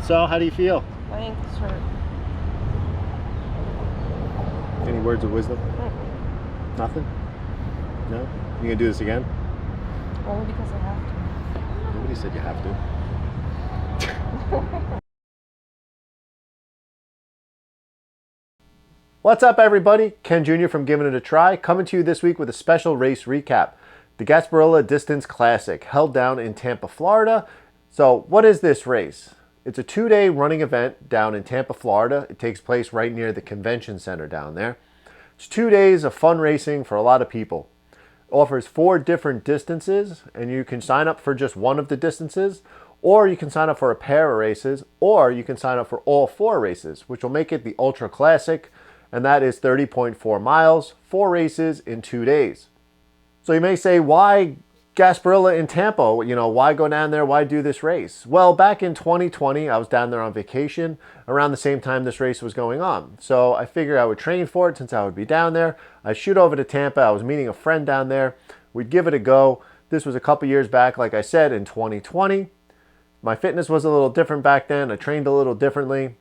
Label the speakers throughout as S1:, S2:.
S1: So, how do you feel?
S2: My ankles hurt.
S1: Any words of wisdom? Nothing? No? You gonna do this again?
S2: Only because I have to.
S1: Nobody said you have to. What's up, everybody? Ken Jr. from Giving It a Try, coming to you this week with a special race recap. The Gasparilla Distance Classic, held down in Tampa, Florida. So, what is this race? It's a 2-day running event down in Tampa, Florida. It takes place right near the convention center down there. It's 2 days of fun racing for a lot of people. It offers 4 different distances, and you can sign up for just one of the distances, or you can sign up for a pair of races, or you can sign up for all 4 races, which will make it the Ultra Classic, and that is 30.4 miles, 4 races in 2 days. So you may say, why Gasparilla in Tampa? You know, why go down there? Why do this race? Well, back in 2020, I was down there on vacation around the same time this race was going on. So I figured I would train for it since I would be down there. I'd shoot over to Tampa. I was meeting a friend down there. We'd give it a go. This was a couple years back, like I said, in 2020. My fitness was a little different back then. I trained a little differently.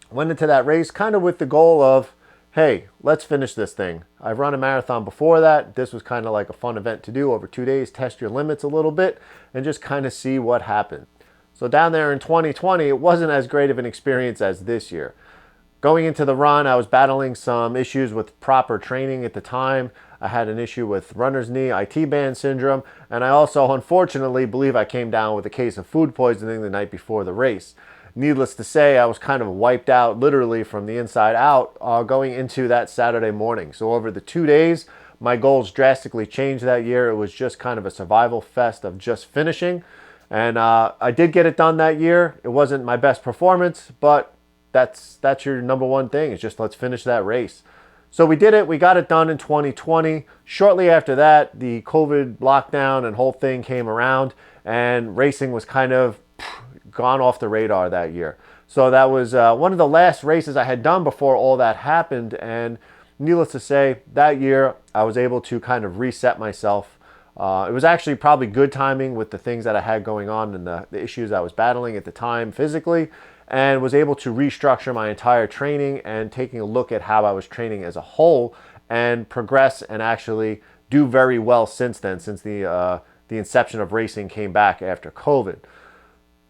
S1: Went into that race kind of with the goal of, hey, let's finish this thing. I've run a marathon before that. This was kind of like a fun event to do over 2 days, test your limits a little bit, and just kind of see what happened. So down there in 2020, it wasn't as great of an experience as this year. Going into the run, I was battling some issues with proper training at the time. I had an issue with runner's knee, IT band syndrome, and I also, unfortunately, believe I came down with a case of food poisoning the night before the race. Needless to say, I was kind of wiped out literally from the inside out going into that Saturday morning. So over the 2 days, my goals drastically changed that year. It was just kind of a survival fest of just finishing. And I did get it done that year. It wasn't my best performance, but that's your number one thing, is just let's finish that race. So we did it. We got it done in 2020. Shortly after that, the COVID lockdown and whole thing came around, and racing was kind of gone off the radar that year. So that was one of the last races I had done before all that happened, and needless to say, that year I was able to kind of reset myself. It was actually probably good timing with the things that I had going on and the issues I was battling at the time physically, and was able to restructure my entire training and taking a look at how I was training as a whole and progress and actually do very well since then, since the inception of racing came back after COVID.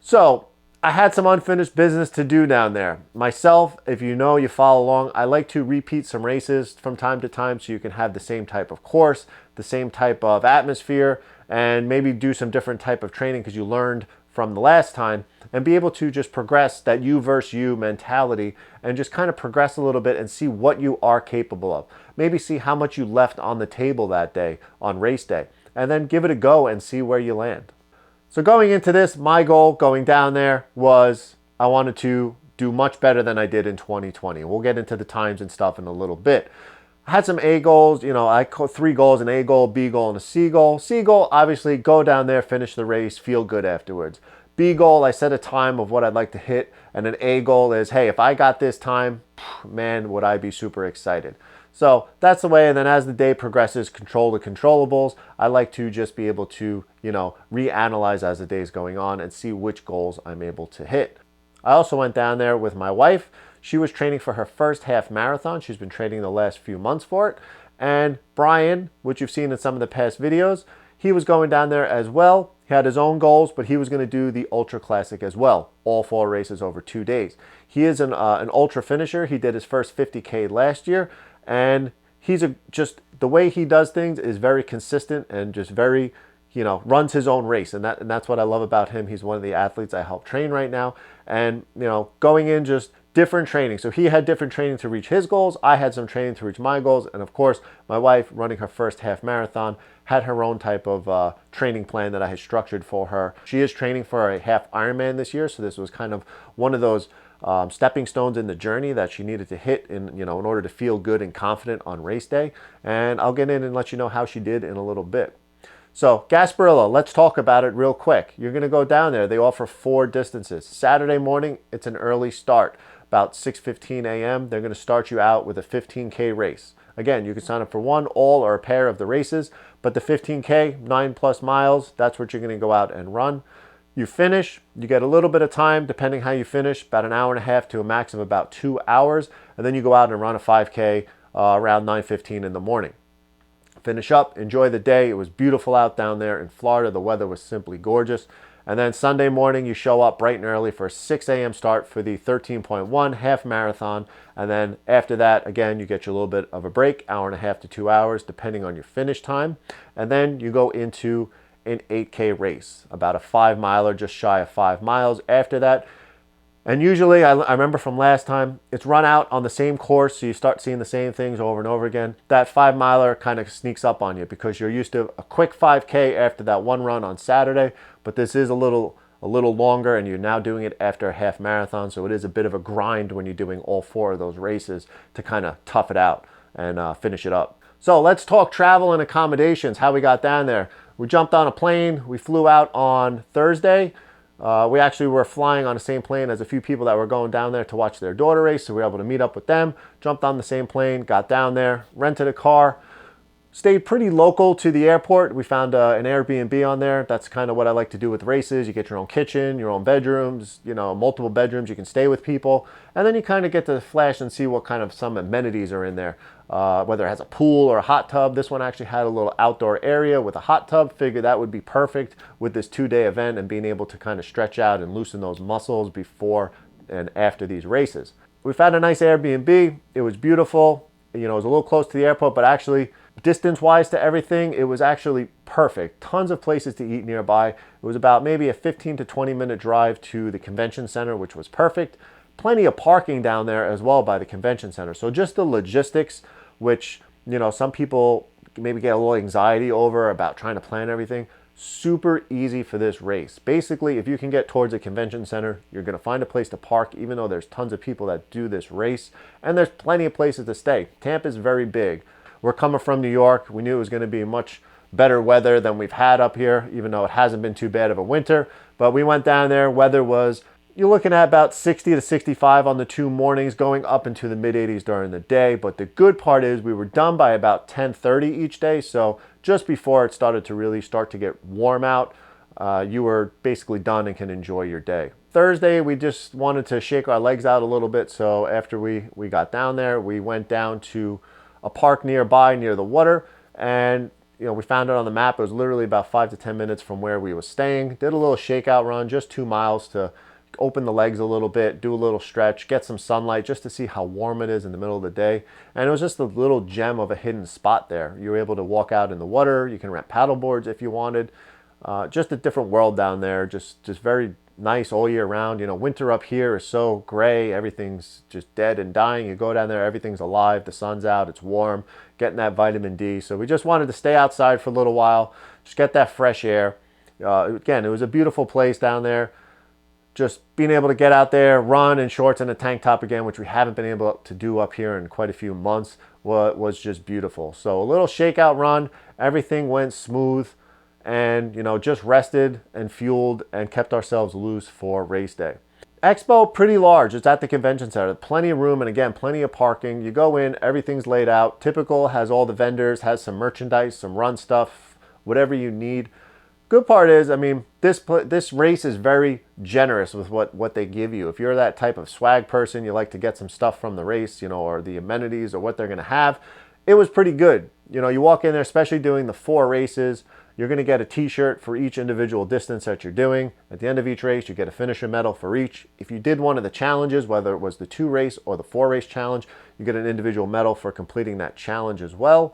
S1: So I had some unfinished business to do down there. Myself, if you know, you follow along, I like to repeat some races from time to time so you can have the same type of course, the same type of atmosphere, and maybe do some different type of training because you learned from the last time, and be able to just progress that you versus you mentality and just kind of progress a little bit and see what you are capable of. Maybe see how much you left on the table that day on race day, and then give it a go and see where you land. So going into this, my goal going down there was I wanted to do much better than I did in 2020. We'll get into the times and stuff in a little bit. I had some A goals, you know, I called 3 goals, an A goal, B goal, and a C goal. C goal, obviously, go down there, finish the race, feel good afterwards. B goal, I set a time of what I'd like to hit, and an A goal is, hey, if I got this time, man, would I be super excited. So that's the way, and then as the day progresses, control the controllables. I like to just be able to, you know, reanalyze as the day is going on and see which goals I'm able to hit. I also went down there with my wife. She was training for her first half marathon. She's been training the last few months for it. And Brian, which you've seen in some of the past videos, he was going down there as well. He had his own goals, but he was going to do the Ultra Classic as well, all 4 races over 2 days. He is an ultra finisher. He did his first 50K last year, and he's just the way he does things is very consistent and just very, you know, runs his own race, and that's what I love about him. He's one of the athletes I help train right now, and you know, going in just different training. So he had different training to reach his goals. I had some training to reach my goals, and of course, my wife, running her first half marathon, had her own type of training plan that I had structured for her. She is training for a half Ironman this year, so this was kind of one of those stepping stones in the journey that she needed to hit in order to feel good and confident on race day. And I'll get in and let you know how she did in a little bit. So Gasparilla, let's talk about it real quick. You're going to go down there. They offer 4 distances. Saturday morning, it's an early start, about 6:15 a.m. They're going to start you out with a 15K race. Again, you can sign up for one, all, or a pair of the races, but the 15K, 9+ miles, that's what you're going to go out and run. You finish, you get a little bit of time, depending how you finish, about an hour and a half to a max of about 2 hours, and then you go out and run a 5K around 9:15 in the morning. Finish up, enjoy the day. It was beautiful out down there in Florida. The weather was simply gorgeous. And then Sunday morning, you show up bright and early for a 6 a.m. start for the 13.1 half marathon. And then after that, again, you get your little bit of a break, hour and a half to 2 hours, depending on your finish time. And then you go into an 8K race, about a 5 miler, just shy of 5 miles after that. And usually, I remember from last time, it's run out on the same course, so you start seeing the same things over and over again. That 5 miler kind of sneaks up on you because you're used to a quick 5K after that one run on Saturday, but this is a little longer, and you're now doing it after a half marathon, so it is a bit of a grind when you're doing all 4 of those races to kind of tough it out and finish it up. So let's talk travel and accommodations, how we got down there. We jumped on a plane. We flew out on Thursday. We actually were flying on the same plane as a few people that were going down there to watch their daughter race, so we were able to meet up with them, jumped on the same plane, got down there, rented a car, stayed pretty local to the airport. We found an Airbnb on there. That's kind of what I like to do with races. You get your own kitchen, your own bedrooms, multiple bedrooms. You can stay with people, and then you kind of get to flash and see what kind of some amenities are in there. Whether it has a pool or a hot tub. This one actually had a little outdoor area with a hot tub. Figured that would be perfect with this 2-day event and being able to kind of stretch out and loosen those muscles before and after these races. We found a nice Airbnb. It was beautiful. It was a little close to the airport, but actually distance-wise to everything, it was actually perfect. Tons of places to eat nearby. It was about maybe a 15 to 20-minute drive to the convention center, which was perfect. Plenty of parking down there as well by the convention center. So just the logistics, which, some people maybe get a little anxiety over about trying to plan everything. Super easy for this race. Basically, if you can get towards a convention center, you're going to find a place to park, even though there's tons of people that do this race. And there's plenty of places to stay. Tampa's very big. We're coming from New York. We knew it was going to be much better weather than we've had up here, even though it hasn't been too bad of a winter. But we went down there. Weather was, you're looking at about 60 to 65 on the 2 mornings, going up into the mid-80s during the day. But the good part is we were done by about 10:30 each day. So just before it started to really start to get warm out, you were basically done and can enjoy your day. Thursday, we just wanted to shake our legs out a little bit. So after we got down there, we went down to a park nearby near the water. And we found it on the map. It was literally about 5 to 10 minutes from where we were staying. Did a little shakeout run, just 2 miles to open the legs a little bit, do a little stretch, get some sunlight just to see how warm it is in the middle of the day. And it was just a little gem of a hidden spot there. You were able to walk out in the water. You can rent paddle boards if you wanted. Just a different world down there. Just very nice all year round. Winter up here is so gray. Everything's just dead and dying. You go down there, everything's alive. The sun's out. It's warm. Getting that vitamin D. So we just wanted to stay outside for a little while. Just get that fresh air. Again, it was a beautiful place down there. Just being able to get out there, run in shorts and a tank top again, which we haven't been able to do up here in quite a few months, was just beautiful. So a little shakeout run, everything went smooth, and just rested and fueled and kept ourselves loose for race day. Expo, pretty large. It's at the convention center. Plenty of room, and again, plenty of parking. You go in, everything's laid out. Typical, has all the vendors, has some merchandise, some run stuff, whatever you need. Good part is, this race is very generous with what they give you. If you're that type of swag person, you like to get some stuff from the race, or the amenities or what they're going to have, it was pretty good. You walk in there, especially doing the 4 races, you're going to get a t-shirt for each individual distance that you're doing. At the end of each race, you get a finisher medal for each. If you did one of the challenges, whether it was the 2 race or the 4 race challenge, you get an individual medal for completing that challenge as well.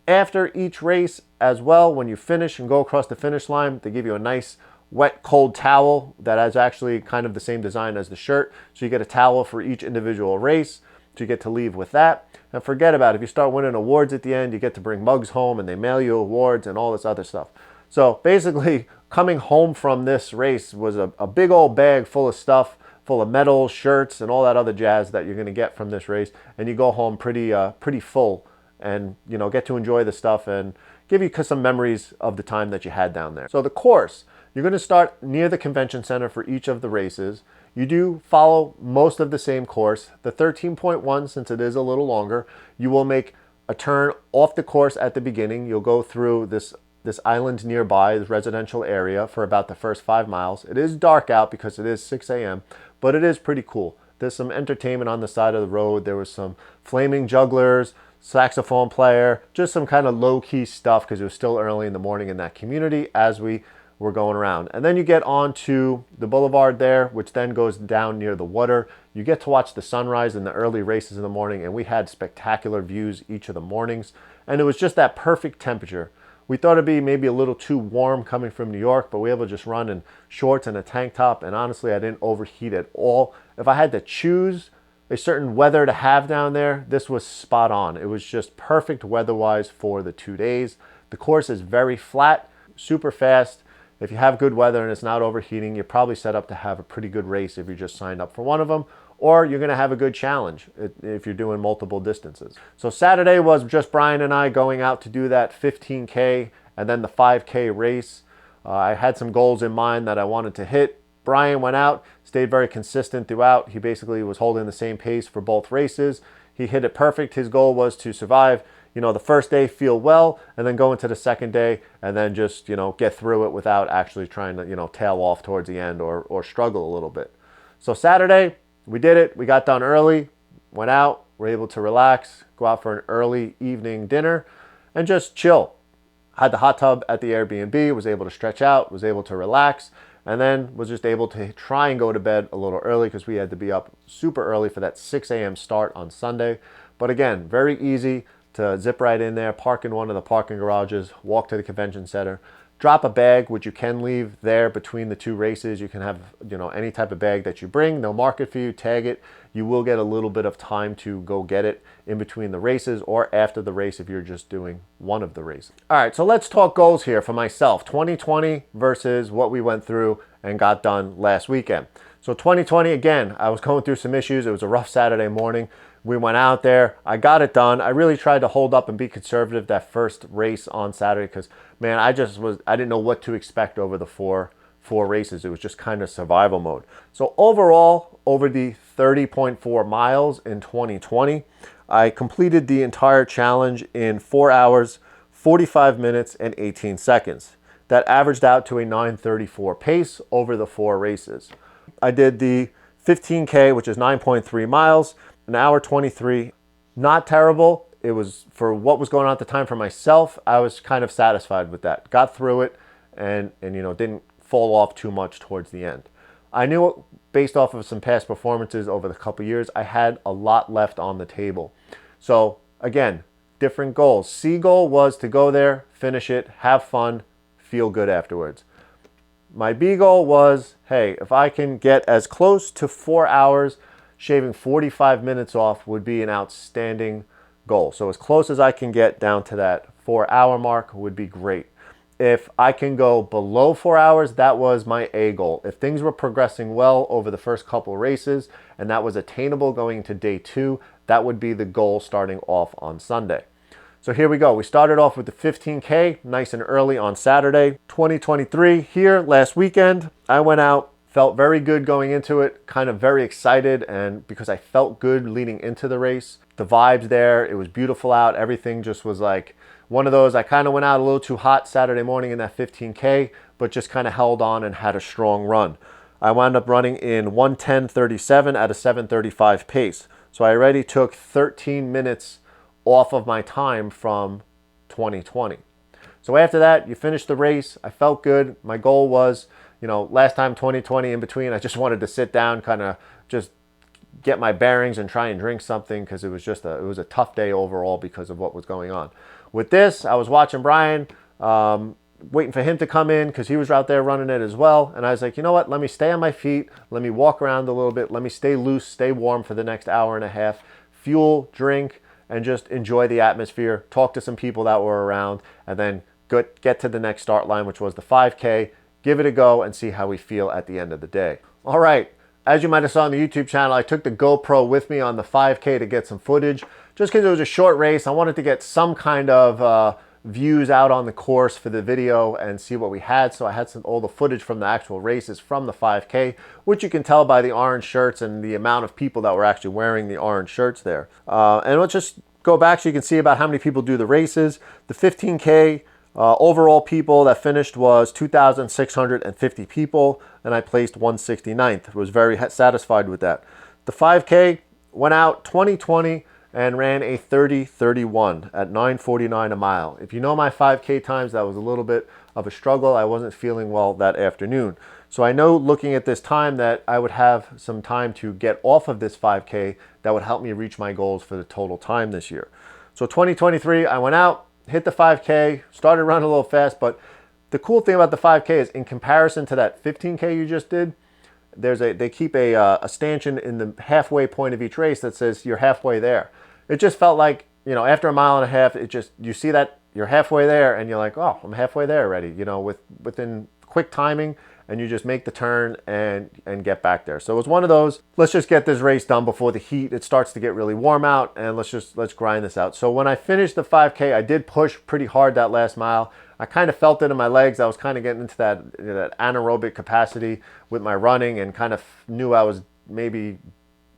S1: After each race as well, when you finish and go across the finish line, they give you a nice wet, cold towel that is actually kind of the same design as the shirt. So you get a towel for each individual race. So you get to leave with that. And forget about it. If you start winning awards at the end, you get to bring mugs home and they mail you awards and all this other stuff. So basically, coming home from this race was a big old bag full of stuff, full of medals, shirts, and all that other jazz that you're going to get from this race. And you go home pretty full and get to enjoy the stuff and give you some memories of the time that you had down there. So the course, you're going to start near the convention center for each of the races. You do follow most of the same course. The 13.1, since it is a little longer, you will make a turn off the course at the beginning. You'll go through this this island nearby, this residential area, for about the first 5 miles. It is dark out because it is 6 a.m., but it is pretty cool. There's some entertainment on the side of the road. There was some flaming jugglers, saxophone player, just some kind of low-key stuff because it was still early in the morning in that community as we were going around. And then you get onto the boulevard there, which then goes down near the water. You get to watch the sunrise and the early races in the morning, and we had spectacular views each of the mornings. And it was just that perfect temperature. We thought it'd be maybe a little too warm coming from New York, but we were able to just run in shorts and a tank top, and honestly, I didn't overheat at all. If I had to choose a certain weather to have down there, this was spot on. It was just perfect weather-wise for the 2 days. The course is very flat, super fast. If you have good weather and it's not overheating, you're probably set up to have a pretty good race if you just signed up for one of them, or you're going to have a good challenge if you're doing multiple distances. So Saturday was just Brian and I going out to do that 15K and then the 5K race. I had some goals in mind that I wanted to hit. Brian went out, stayed very consistent throughout. He basically was holding the same pace for both races. He hit it perfect. His goal was to survive, the first day, feel well, and then go into the second day and then just, get through it without actually trying to, tail off towards the end or struggle a little bit. So Saturday, we did it. We got done early, went out, were able to relax, go out for an early evening dinner, and just chill. Had the hot tub at the Airbnb, was able to stretch out, was able to relax, and then was just able to try and go to bed a little early because we had to be up super early for that 6 a.m. start on Sunday. But again, very easy to zip right in there, park in one of the parking garages, walk to the convention center, drop a bag, which you can leave there between the two races. You can have, any type of bag that you bring. They'll mark it for you, tag it. You will get a little bit of time to go get it in between the races or after the race if you're just doing one of the races. All right, so let's talk goals here for myself. 2020 versus what we went through and got done last weekend. So 2020, again, I was going through some issues. It was a rough Saturday morning. We went out there. I got it done. I really tried to hold up and be conservative that first race on Saturday because, man, I didn't know what to expect over the four races. It was just kind of survival mode. So overall, over the 30.4 miles in 2020, I completed the entire challenge in 4 hours, 45 minutes, and 18 seconds. That averaged out to a 9:34 pace over the 4 races. I did the 15K, which is 9.3 miles, an hour 23. Not terrible. It was, for what was going on at the time for myself, I was kind of satisfied with that. Got through it and didn't fall off too much towards the end. I knew, based off of some past performances over the couple years, I had a lot left on the table. So again, different goals. C goal was to go there, finish it, have fun, feel good afterwards. My B goal was, hey, if I can get as close to 4 hours, shaving 45 minutes off would be an outstanding goal. So as close as I can get down to that 4-hour mark would be great. If I can go below 4 hours, that was my A goal. If things were progressing well over the first couple races and that was attainable going into day 2, that would be the goal starting off on Sunday. So here we go. We started off with the 15K, nice and early on Saturday. 2023 here last weekend. I went out, felt very good going into it, kind of very excited, and because I felt good leading into the race. The vibes there, it was beautiful out. Everything just was like one of those. I kind of went out a little too hot Saturday morning in that 15K, but just kind of held on and had a strong run. I wound up running in 1:10:37 at a 7:35 pace. So I already took 13 minutes off of my time from 2020. So after that, you finish the race. I felt good. My goal was, last time 2020 in between, I just wanted to sit down, kind of just get my bearings and try and drink something because it was a tough day overall because of what was going on. With this, I was watching Brian, waiting for him to come in because he was out there running it as well. And I was like, you know what? Let me stay on my feet. Let me walk around a little bit. Let me stay loose, stay warm for the next hour and a half. Fuel, drink, and just enjoy the atmosphere. Talk to some people that were around, and then get to the next start line, which was the 5K. Give it a go and see how we feel at the end of the day. All right. As you might have saw on the YouTube channel, I took the GoPro with me on the 5K to get some footage. Just because it was a short race, I wanted to get some kind of views out on the course for the video and see what we had. So I had all the footage from the actual races from the 5K, which you can tell by the orange shirts and the amount of people that were actually wearing the orange shirts there. And let's just go back so you can see about how many people do the races. The 15K, Overall people that finished was 2,650 people, and I placed 169th. Was very satisfied with that. The 5K went out 2020 and ran a 30:31 at 9:49 a mile. If you know my 5K times, that was a little bit of a struggle. I wasn't feeling well that afternoon. So I know looking at this time that I would have some time to get off of this 5K that would help me reach my goals for the total time this year. So 2023, I went out, hit the 5K, started running a little fast, but the cool thing about the 5K is in comparison to that 15K you just did, they keep a stanchion in the halfway point of each race that says you're halfway there. It just felt like, after a mile and a half, you see that you're halfway there and you're like, oh, I'm halfway there already, within quick timing, and you just make the turn and get back there. So it was one of those, let's just get this race done before the heat. It starts to get really warm out, and let's grind this out. So when I finished the 5K, I did push pretty hard that last mile. I kind of felt it in my legs. I was kind of getting into that anaerobic capacity with my running, and kind of knew I was maybe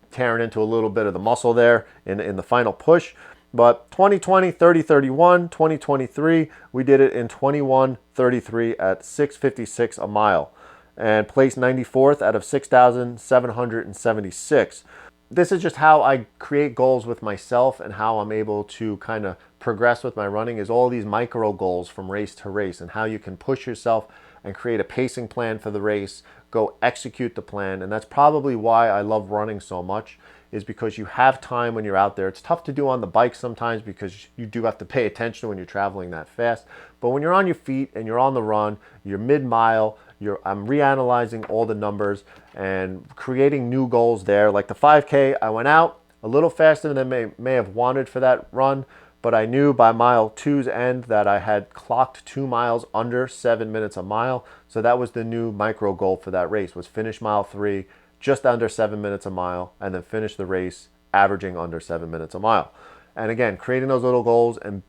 S1: tearing into a little bit of the muscle there in the final push. But 2020, 30:31, 2023, we did it in 21:33 at 6:56 a mile and placed 94th out of 6,776. This is just how I create goals with myself, and how I'm able to kind of progress with my running is all these micro goals from race to race, and how you can push yourself and create a pacing plan for the race, go execute the plan. And that's probably why I love running so much, is because you have time when you're out there. It's tough to do on the bike sometimes because you do have to pay attention when you're traveling that fast. But when you're on your feet and you're on the run, you're mid-mile, I'm reanalyzing all the numbers and creating new goals there. Like the 5K, I went out a little faster than I may have wanted for that run, but I knew by mile two's end that I had clocked 2 miles under 7 minutes a mile. So that was the new micro goal for that race, was finish mile 3 just under 7 minutes a mile, and then finish the race averaging under 7 minutes a mile. And again, creating those little goals and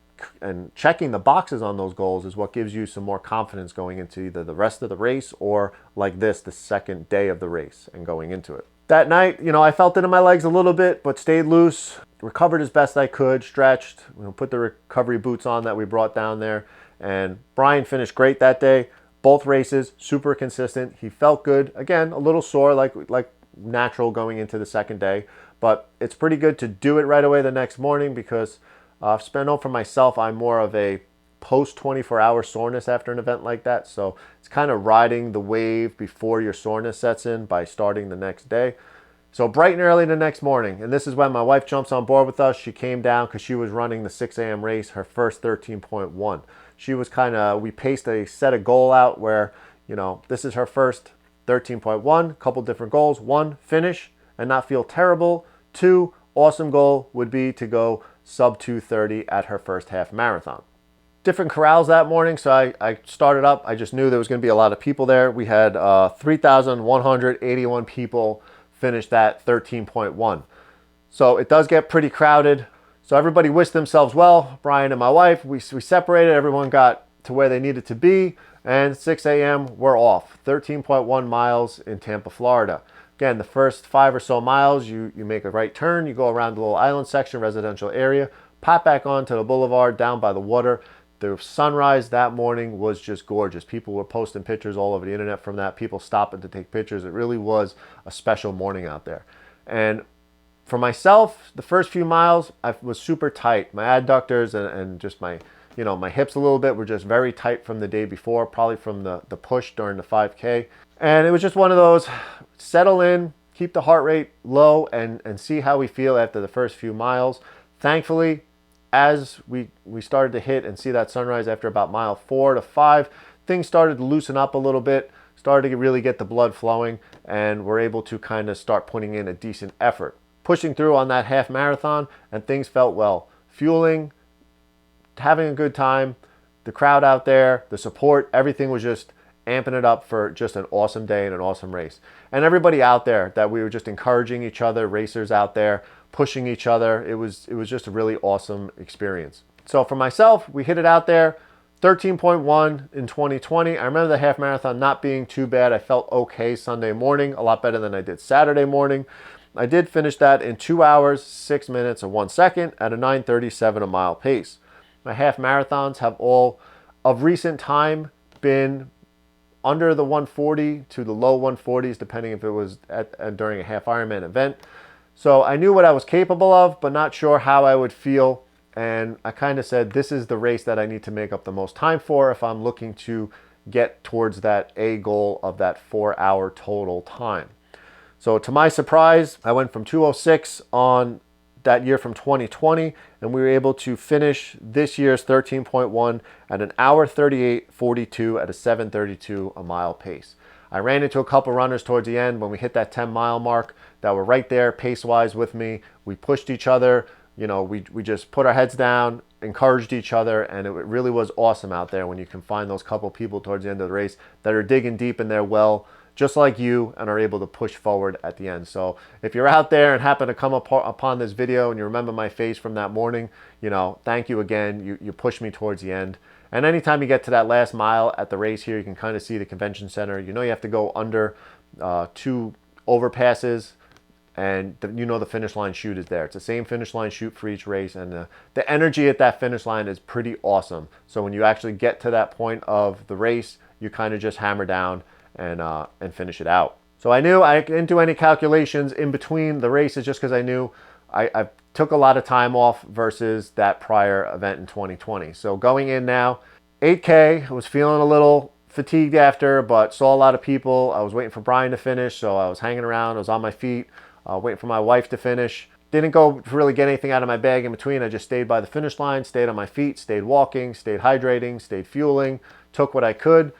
S1: checking the boxes on those goals is what gives you some more confidence going into either the rest of the race or, like this, the second day of the race and going into it. That night, I felt it in my legs a little bit, but stayed loose, recovered as best I could, stretched, put the recovery boots on that we brought down there. And Brian finished great that day. Both races, super consistent. He felt good. Again, a little sore, like natural going into the second day. But it's pretty good to do it right away the next morning, because I know for myself, I'm more of a post 24-hour soreness after an event like that. So it's kind of riding the wave before your soreness sets in by starting the next day. So bright and early the next morning, and this is when my wife jumps on board with us. She came down because she was running the 6 a.m. race, her first 13.1. She was we paced set a goal out where, this is her first 13.1, couple different goals. 1, finish and not feel terrible. 2, awesome goal would be to go sub 2:30 at her first half marathon. Different corrals that morning, so I started up. I just knew there was going to be a lot of people there. We had 3,181 people finish that 13.1. So it does get pretty crowded. So everybody wished themselves well. Brian and my wife, we separated. Everyone got to where they needed to be. And 6 a.m., we're off. 13.1 miles in Tampa, Florida. Again, the first 5 or so miles, you make a right turn. You go around the little island section, residential area, pop back onto the boulevard down by the water. The sunrise that morning was just gorgeous. People were posting pictures all over the internet from that. People stopping to take pictures. It really was a special morning out there. And for myself, the first few miles, I was super tight. My adductors and just my hips a little bit were just very tight from the day before, probably from the push during the 5K. And it was just one of those, settle in, keep the heart rate low, and see how we feel after the first few miles. Thankfully, as we started to hit and see that sunrise after about mile 4 to 5, things started to loosen up a little bit, started to really get the blood flowing, and we're able to kind of start putting in a decent effort. Pushing through on that half marathon, and things felt well. Fueling, having a good time, the crowd out there, the support, everything was just amping it up for just an awesome day and an awesome race. And everybody out there, that we were just encouraging each other, racers out there, pushing each other. It was just a really awesome experience. So for myself, we hit it out there, 13.1 in 2020. I remember the half marathon not being too bad. I felt okay Sunday morning, a lot better than I did Saturday morning. I did finish that in 2 hours, 6 minutes, and 1 second at a 9:37 a mile pace. My half marathons have all of recent time been under the 140 to the low 140s, depending if it was during a half Ironman event. So I knew what I was capable of, but not sure how I would feel. And I kind of said, this is the race that I need to make up the most time for if I'm looking to get towards that A goal of that 4-hour total time. So to my surprise, I went from 206 on that year from 2020, and we were able to finish this year's 13.1 at an hour 38:42 at a 7:32 a mile pace. I ran into a couple runners towards the end when we hit that 10-mile mark that were right there pace-wise with me. We pushed each other. We just put our heads down, encouraged each other, and it really was awesome out there when you can find those couple people towards the end of the race that are digging deep in their well, just like you, and are able to push forward at the end. So if you're out there and happen to come upon this video and you remember my face from that morning, thank you again. You pushed me towards the end. And anytime you get to that last mile at the race here, you can kind of see the convention center. You have to go under 2 overpasses, and the finish line chute is there. It's the same finish line chute for each race, and the energy at that finish line is pretty awesome. So when you actually get to that point of the race, you kind of just hammer down and finish it out. So I knew I didn't do any calculations in between the races just because I knew I took a lot of time off versus that prior event in 2020. So going in now, 8K, I was feeling a little fatigued after, but saw a lot of people. I was waiting for Brian to finish, so I was hanging around. I was on my feet, waiting for my wife to finish. Didn't go to really get anything out of my bag in between. I just stayed by the finish line, stayed on my feet, stayed walking, stayed hydrating, stayed fueling, took what I could.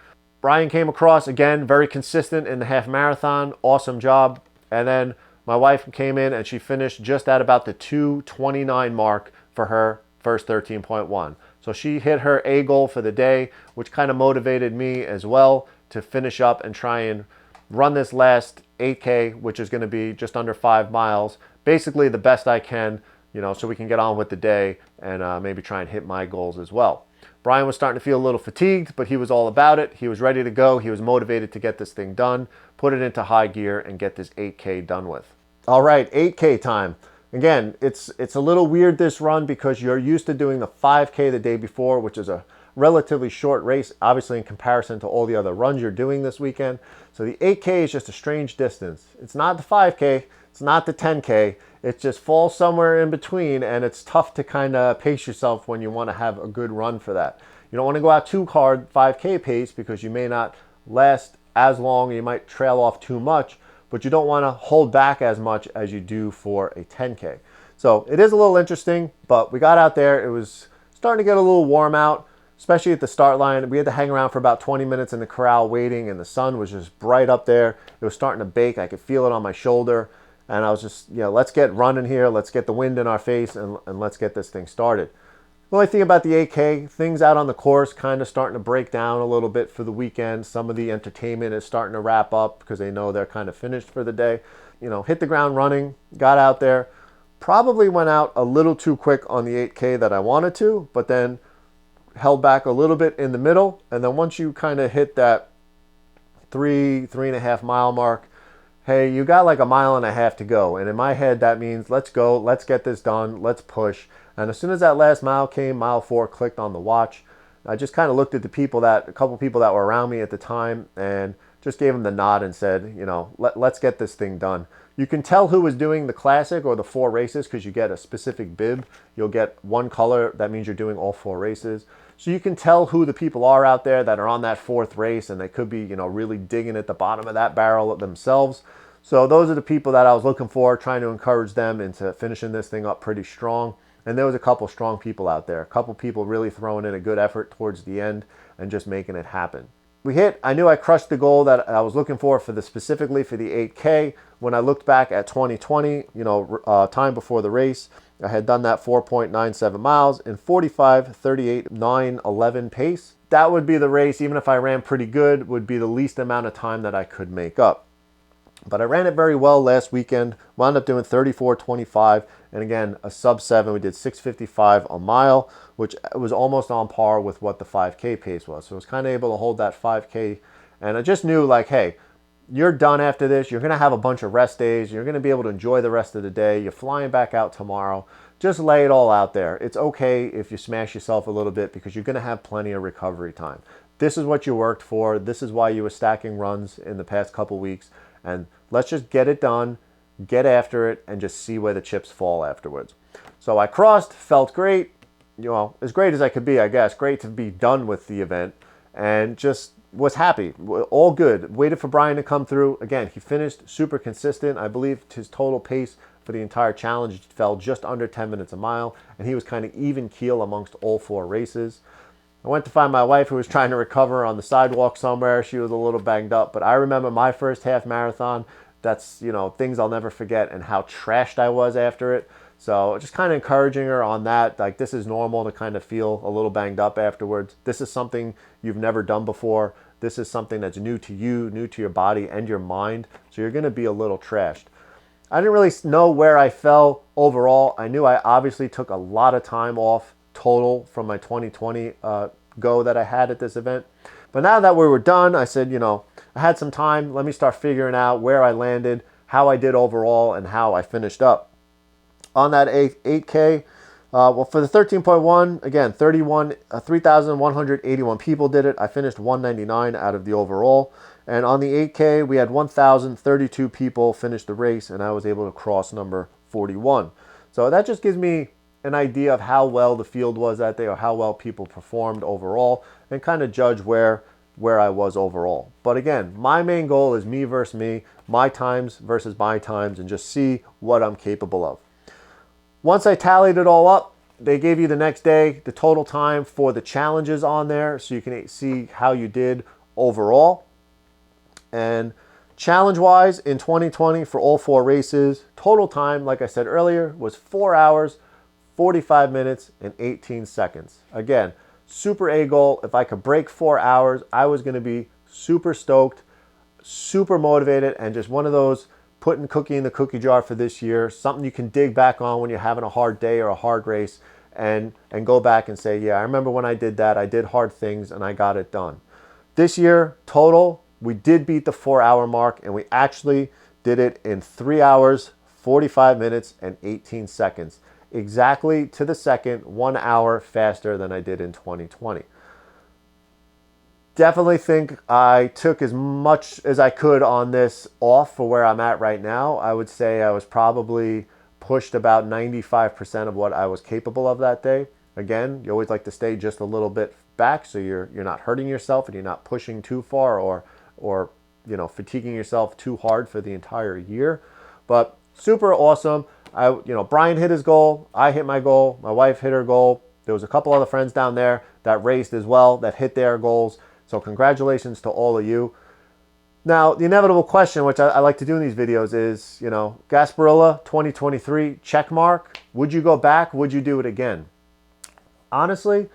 S1: Brian came across, again, very consistent in the half marathon. Awesome job. And then my wife came in and she finished just at about the 2:29 mark for her first 13.1. So she hit her A goal for the day, which kind of motivated me as well to finish up and try and run this last 8K, which is going to be just under 5 miles. Basically the best I can, so we can get on with the day and maybe try and hit my goals as well. Brian was starting to feel a little fatigued, but he was all about it. He was ready to go. He was motivated to get this thing done, put it into high gear, and get this 8K done with. All right, 8K time. Again, it's a little weird, this run, because you're used to doing the 5K the day before, which is a relatively short race, obviously in comparison to all the other runs you're doing this weekend. So the 8K is just a strange distance. It's not the 5K. It's not the 10K. It just falls somewhere in between, and it's tough to kind of pace yourself when you want to have a good run for that. You don't want to go out too hard 5K pace because you may not last as long, or you might trail off too much, but you don't want to hold back as much as you do for a 10K. So it is a little interesting, but we got out there. It was starting to get a little warm out, especially at the start line. We had to hang around for about 20 minutes in the corral waiting, and the sun was just bright up there. It was starting to bake. I could feel it on my shoulder. And I was just, let's get running here. Let's get the wind in our face and let's get this thing started. The only thing about the 8K, things out on the course kind of starting to break down a little bit for the weekend. Some of the entertainment is starting to wrap up because they know they're kind of finished for the day. Hit the ground running, got out there. Probably went out a little too quick on the 8K that I wanted to, but then held back a little bit in the middle. And then once you kind of hit that 3.5 mile mark, hey, you got like 1.5 miles to go. And in my head, that means let's go, let's get this done, let's push. And as soon as that last mile came, mile 4 clicked on the watch. I just kind of looked at a couple people that were around me at the time and just gave them the nod and said, let's get this thing done. You can tell who was doing the classic or the 4 races because you get a specific bib. You'll get one color. That means you're doing all 4 races. So you can tell who the people are out there that are on that 4th race, and they could be, really digging at the bottom of that barrel themselves. So those are the people that I was looking for, trying to encourage them into finishing this thing up pretty strong. And there was a couple strong people out there, a couple people really throwing in a good effort towards the end and just making it happen. I knew I crushed the goal that I was looking for specifically for the 8K. When I looked back at 2020, time before the race, I had done that 4.97 miles in 45:38.911 pace. That would be the race, even if I ran pretty good, would be the least amount of time that I could make up. But I ran it very well last weekend, wound up doing 34:25, and again, a sub 7. We did 6:55 a mile, which was almost on par with what the 5K pace was. So I was kind of able to hold that 5K, and I just knew, like, hey, You're done after this. You're going to have a bunch of rest days. You're going to be able to enjoy the rest of the day. You're flying back out tomorrow. Just lay it all out there. It's okay if you smash yourself a little bit because you're going to have plenty of recovery time. This is what you worked for. This is why you were stacking runs in the past couple weeks. And let's just get it done, get after it, and just see where the chips fall afterwards. So I crossed, felt great, as great as I could be, I guess. Great to be done with the event, and just was happy. All good. Waited for Brian to come through. Again, he finished super consistent. I believe his total pace for the entire challenge fell just under 10 minutes a mile, and he was kind of even keel amongst all 4 races. I went to find my wife, who was trying to recover on the sidewalk somewhere. She was a little banged up, but I remember my first half marathon. That's, things I'll never forget, and how trashed I was after it. So just kind of encouraging her on that. Like, this is normal to kind of feel a little banged up afterwards. This is something you've never done before. This is something that's new to you, new to your body and your mind. So you're going to be a little trashed. I didn't really know where I fell overall. I knew I obviously took a lot of time off total from my 2020 go that I had at this event. But now that we were done, I said, I had some time. Let me start figuring out where I landed, how I did overall, and how I finished up. On that 8K, well, for the 13.1, again, 3,181 people did it. I finished 199 out of the overall. And on the 8K, we had 1,032 people finish the race, and I was able to cross number 41. So that just gives me an idea of how well the field was that day, or how well people performed overall, and kind of judge where I was overall. But again, my main goal is me versus me, my times versus my times, and just see what I'm capable of. Once I tallied it all up, they gave you the next day the total time for the challenges on there, so you can see how you did overall. And challenge-wise, in 2020, for all 4 races, total time, like I said earlier, was 4 hours, 45 minutes, and 18 seconds. Again, super A goal. If I could break 4 hours, I was going to be super stoked, super motivated, and just one of those putting cookie in the cookie jar for this year, something you can dig back on when you're having a hard day or a hard race, and go back and say, yeah, I remember when I did that. I did hard things, and I got it done. This year, total, we did beat the 4-hour mark, and we actually did it in 3 hours, 45 minutes, and 18 seconds. Exactly to the second, 1 hour faster than I did in 2020. Definitely think I took as much as I could on this off for where I'm at right now. I would say I was probably pushed about 95% of what I was capable of that day. Again, you always like to stay just a little bit back so you're not hurting yourself and you're not pushing too far or fatiguing yourself too hard for the entire year. But super awesome. Brian hit his goal. I hit my goal. My wife hit her goal. There was a couple other friends down there that raced as well that hit their goals. So congratulations to all of you. Now, the inevitable question, which I like to do in these videos, is, Gasparilla 2023, check mark. Would you go back? Would you do it again? Honestly,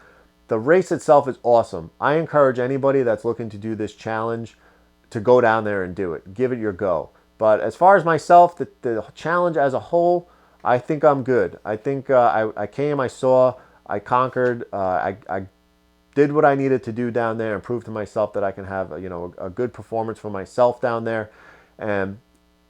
S1: the race itself is awesome. I encourage anybody that's looking to do this challenge to go down there and do it. Give it your go. But as far as myself, the challenge as a whole, I think I'm good. I think I came, I saw, I conquered, I did what I needed to do down there and prove to myself that I can have a good performance for myself down there. And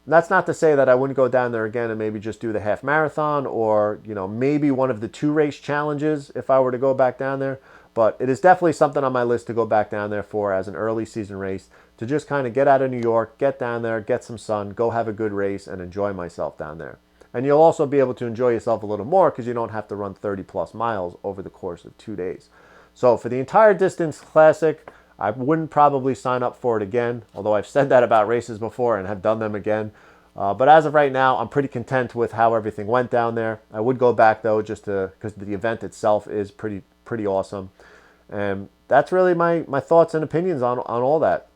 S1: that's not to say that I wouldn't go down there again and maybe just do the half marathon or maybe one of the 2 race challenges if I were to go back down there. But it is definitely something on my list to go back down there for as an early season race, to just kind of get out of New York, get down there, get some sun, go have a good race, and enjoy myself down there. And you'll also be able to enjoy yourself a little more because you don't have to run 30 plus miles over the course of 2 days. So for the entire distance classic, I wouldn't probably sign up for it again, although I've said that about races before and have done them again. But as of right now, I'm pretty content with how everything went down there. I would go back though, just because the event itself is pretty awesome. And that's really my thoughts and opinions on all that.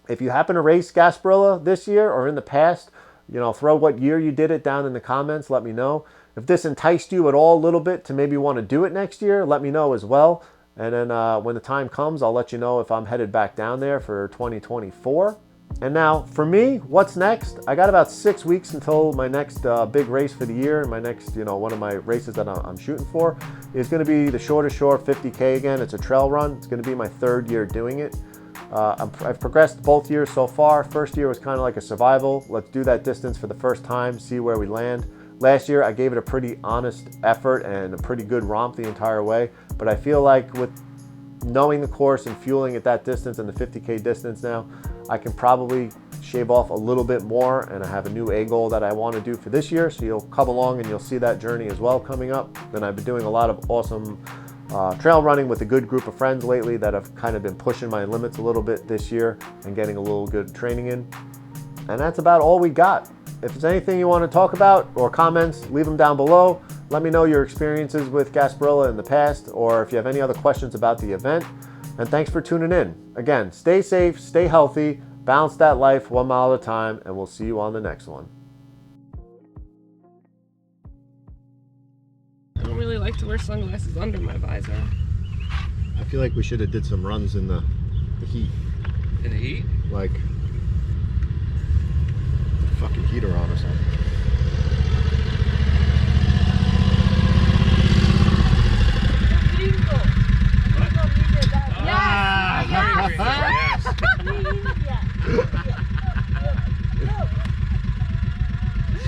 S1: If you happen to race Gasparilla this year or in the past, throw what year you did it down in the comments. Let me know. If this enticed you at all a little bit to maybe want to do it next year, let me know as well. And then when the time comes, I'll let you know if I'm headed back down there for 2024. And now for me, what's next? I got about 6 weeks until my next big race for the year. My next, one of my races that I'm shooting for is going to be the Shore to Shore 50K again. It's a trail run. It's going to be my 3rd year doing it. I've progressed both years so far. First year was kind of like a survival. Let's do that distance for the first time, see where we land. Last year, I gave it a pretty honest effort and a pretty good romp the entire way. But I feel like with knowing the course and fueling at that distance and the 50K distance now, I can probably shave off a little bit more, and I have a new A goal that I want to do for this year. So you'll come along and you'll see that journey as well coming up. Then I've been doing a lot of awesome trail running with a good group of friends lately that have kind of been pushing my limits a little bit this year and getting a little good training in. And that's about all we got. If there's anything you want to talk about or comments, leave them down below. Let me know your experiences with Gasparilla in the past, or if you have any other questions about the event. And thanks for tuning in. Again, stay safe, stay healthy, balance that life 1 mile at a time, and we'll see you on the next one.
S2: I don't really like to wear sunglasses under my visor.
S1: I feel like we should have did some runs in the heat.
S3: In the heat?
S1: Like fucking heater on or something.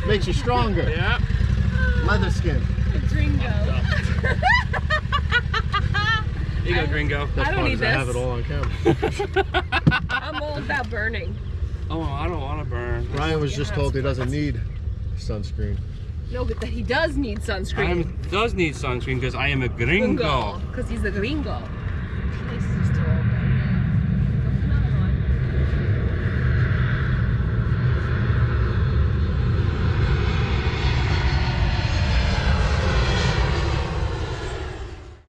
S1: Makes you stronger.
S3: Yeah.
S1: Leather skin.
S2: Gringo.
S3: Here you go, Gringo.
S2: I don't need this.
S1: I have it all on camera.
S2: I'm all about burning.
S3: Oh, I don't want to burn.
S1: Ryan was just told he doesn't need sunscreen.
S2: No, but that he does need sunscreen.
S3: Does need sunscreen because I am a gringo.
S2: Because he's a gringo.